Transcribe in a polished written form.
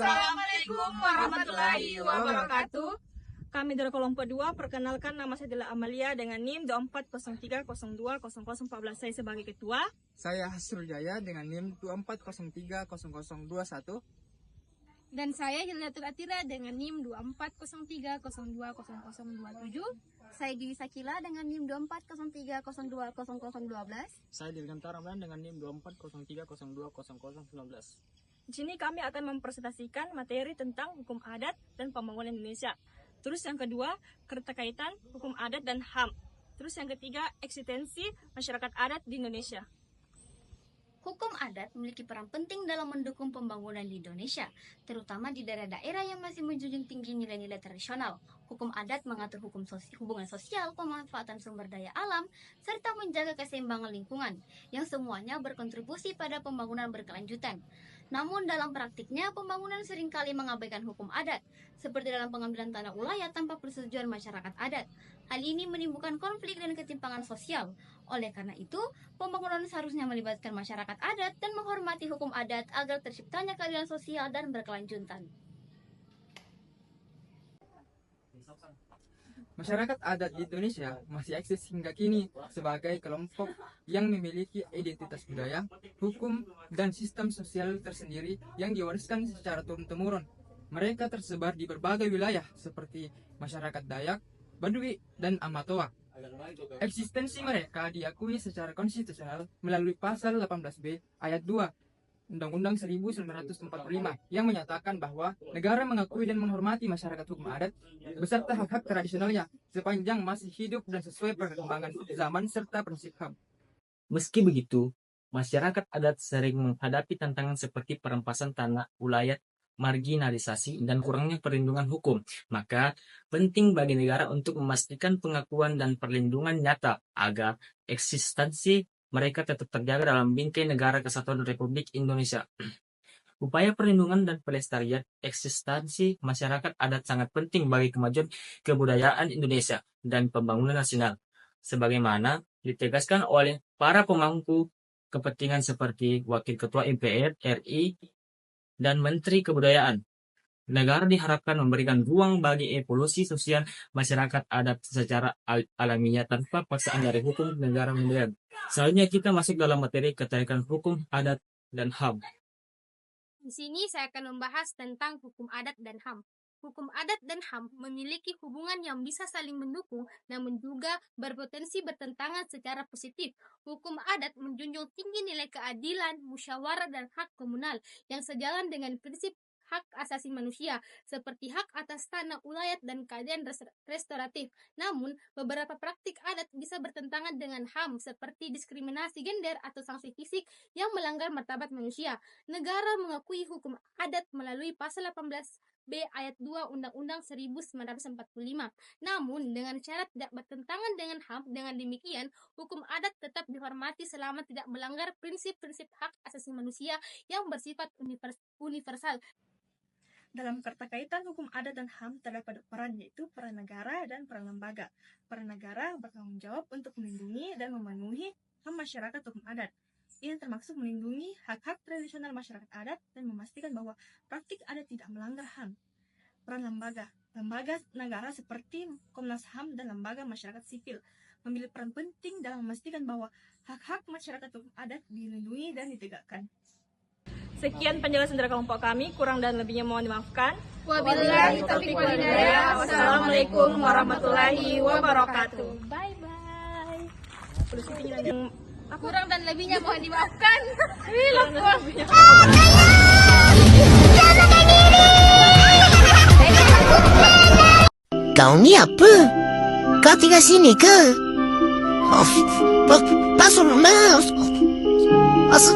Assalamualaikum warahmatullahi wabarakatuh. Kami dari kelompok 2, perkenalkan nama saya adalah Amalia dengan NIM 2403020014. Saya sebagai ketua. Saya Hasrul Jaya dengan NIM 24030021. Dan saya Hilyatul Atira dengan NIM 2403020027. Saya Dewi Sakila dengan NIM 2403020012. Saya Dirganta Ramlan dengan NIM 2403020019. Di sini kami akan mempresentasikan materi tentang hukum adat dan pembangunan Indonesia. Terus yang kedua, keterkaitan hukum adat dan HAM. Terus yang ketiga, eksistensi masyarakat adat di Indonesia. Hukum adat memiliki peran penting dalam mendukung pembangunan di Indonesia, terutama di daerah-daerah yang masih menjunjung tinggi nilai-nilai tradisional. Hukum adat mengatur hubungan sosial, pemanfaatan sumber daya alam, serta menjaga keseimbangan lingkungan, yang semuanya berkontribusi pada pembangunan berkelanjutan. Namun dalam praktiknya, pembangunan seringkali mengabaikan hukum adat, seperti dalam pengambilan tanah ulayat tanpa persetujuan masyarakat adat. Hal ini menimbulkan konflik dan ketimpangan sosial. Oleh karena itu, pembangunan seharusnya melibatkan masyarakat adat dan menghormati hukum adat agar terciptanya keadilan sosial dan berkelanjutan. Masyarakat adat di Indonesia masih eksis hingga kini sebagai kelompok yang memiliki identitas budaya, hukum, dan sistem sosial tersendiri yang diwariskan secara turun-temurun. Mereka tersebar di berbagai wilayah seperti masyarakat Dayak, Baduy, dan Amatoa. Eksistensi mereka diakui secara konstitusional melalui pasal 18B ayat 2 Undang-Undang 1945 yang menyatakan bahwa negara mengakui dan menghormati masyarakat hukum adat beserta hak-hak tradisionalnya sepanjang masih hidup dan sesuai perkembangan zaman serta prinsip HAM. Meski begitu, masyarakat adat sering menghadapi tantangan seperti perampasan tanah ulayat, marginalisasi, dan kurangnya perlindungan hukum. Maka, penting bagi negara untuk memastikan pengakuan dan perlindungan nyata agar eksistensi mereka tetap terjaga dalam bingkai Negara Kesatuan Republik Indonesia. Upaya perlindungan dan pelestarian eksistensi masyarakat adat sangat penting bagi kemajuan kebudayaan Indonesia dan pembangunan nasional, sebagaimana ditegaskan oleh para pemangku kepentingan seperti Wakil Ketua MPR RI dan Menteri Kebudayaan. Negara diharapkan memberikan ruang bagi evolusi sosial masyarakat adat secara alamiah tanpa paksaan dari hukum negara modern. Selanjutnya kita masuk dalam materi keterkaitan hukum adat dan HAM. Di sini saya akan membahas tentang hukum adat dan HAM. Hukum adat dan HAM memiliki hubungan yang bisa saling mendukung, namun juga berpotensi bertentangan secara positif. Hukum adat menjunjung tinggi nilai keadilan, musyawarah, dan hak komunal yang sejalan dengan prinsip hak asasi manusia, seperti hak atas tanah ulayat dan keadilan restoratif. Namun, beberapa praktik adat bisa bertentangan dengan HAM, seperti diskriminasi gender atau sanksi fisik yang melanggar martabat manusia. Negara mengakui hukum adat melalui pasal 18B ayat 2 Undang-Undang 1945. Namun, dengan syarat tidak bertentangan dengan HAM, dengan demikian, hukum adat tetap dihormati selama tidak melanggar prinsip-prinsip hak asasi manusia yang bersifat universal. Dalam keterkaitan hukum adat dan HAM terdapat peran, yaitu peran negara dan peran lembaga. Peran negara bertanggung jawab untuk melindungi dan memenuhi HAM masyarakat hukum adat. Ini termasuk melindungi hak-hak tradisional masyarakat adat dan memastikan bahwa praktik adat tidak melanggar HAM. Peran lembaga negara seperti Komnas HAM dan lembaga masyarakat sipil memiliki peran penting dalam memastikan bahwa hak-hak masyarakat hukum adat dilindungi dan ditegakkan. Sekian penjelasan dari kelompok kami, kurang dan lebihnya mohon dimaafkan. Wabillahi taufiq wal hidayah. Wassalamualaikum warahmatullahi wabarakatuh. Bye-bye. Kurang dan lebihnya mohon dimaafkan. Kau ni apa? Kau tinggal sini ke? Pasal